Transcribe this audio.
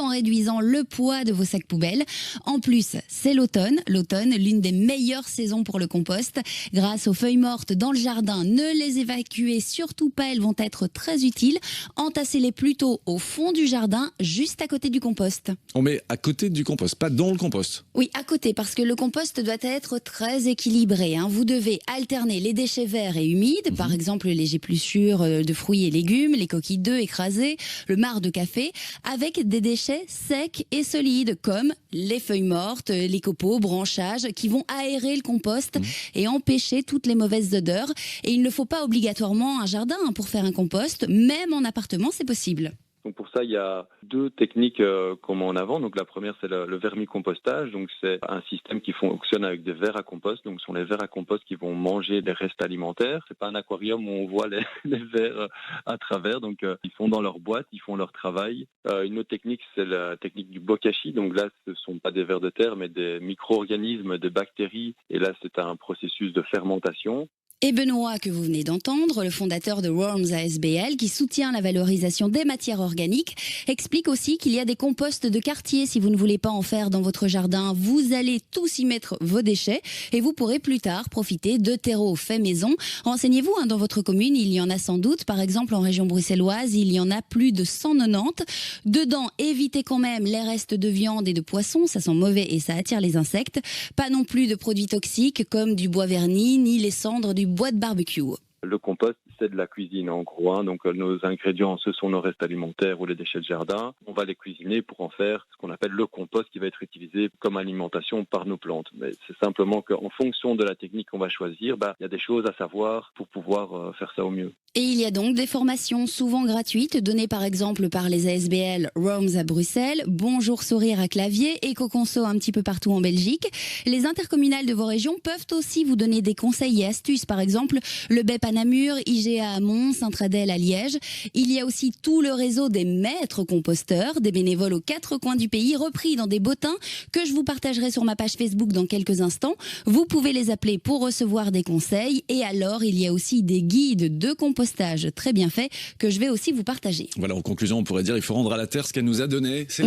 en réduisant le poids de vos sacs poubelles. En plus, c'est l'automne. L'automne, l'une des meilleures saisons pour le compost. Grâce aux feuilles mortes dans le jardin, ne les évacuez surtout pas, elles vont être très utiles. Entassez-les plutôt au fond du jardin, juste à côté du compost. On met à côté du compost, pas dans le compost. Oui, à côté, parce que le compost doit être très équilibré. Vous devez alterner les déchets verts et humides, par exemple les épluchures de fruits et légumes, les coquilles d'œufs écrasées, le marc de café, avec des déchets secs et solides, comme les feuilles mortes, les copeaux, branchages, qui vont aérer le compost et empêcher toutes les mauvaises odeurs. Et il ne faut pas obligatoirement un jardin pour faire un compost, même en appartement, c'est possible. Donc pour ça, il y a deux techniques qu'on met en avant. Donc la première, c'est le vermicompostage. Donc c'est un système qui fonctionne avec des vers à compost. Donc ce sont les vers à compost qui vont manger des restes alimentaires. C'est pas un aquarium où on voit les vers à travers. Donc ils sont dans leur boîte, ils font leur travail. Une autre technique, c'est la technique du bokashi. Donc là, ce sont pas des vers de terre, mais des micro-organismes, des bactéries. Et là, c'est un processus de fermentation. Et Benoît, que vous venez d'entendre, le fondateur de Worms ASBL, qui soutient la valorisation des matières organiques, explique aussi qu'il y a des composts de quartier. Si vous ne voulez pas en faire dans votre jardin, vous allez tous y mettre vos déchets et vous pourrez plus tard profiter de terreau fait maison. Renseignez-vous, dans votre commune, il y en a sans doute. Par exemple, en région bruxelloise, il y en a plus de 190. Dedans, évitez quand même les restes de viande et de poisson, ça sent mauvais et ça attire les insectes. Pas non plus de produits toxiques comme du bois verni, ni les cendres du bois de barbecue. Le compost, c'est de la cuisine en gros. Donc nos ingrédients, ce sont nos restes alimentaires ou les déchets de jardin. On va les cuisiner pour en faire ce qu'on appelle le compost qui va être utilisé comme alimentation par nos plantes. Mais c'est simplement qu'en fonction de la technique qu'on va choisir, il y a des choses à savoir pour pouvoir faire ça au mieux. Et il y a donc des formations souvent gratuites données par exemple par les ASBL Roams à Bruxelles, Bonjour Sourire à Clavier, Eco-Conso un petit peu partout en Belgique. Les intercommunales de vos régions peuvent aussi vous donner des conseils et astuces. Par exemple, le BEP à Namur, IGA à Mons, Saint-Tradel à Liège. Il y a aussi tout le réseau des maîtres composteurs, des bénévoles aux quatre coins du pays, repris dans des bottins que je vous partagerai sur ma page Facebook dans quelques instants. Vous pouvez les appeler pour recevoir des conseils. Et alors, il y a aussi des guides de compostage très bien faits que je vais aussi vous partager. Voilà, en conclusion, on pourrait dire qu'il faut rendre à la terre ce qu'elle nous a donné. C'est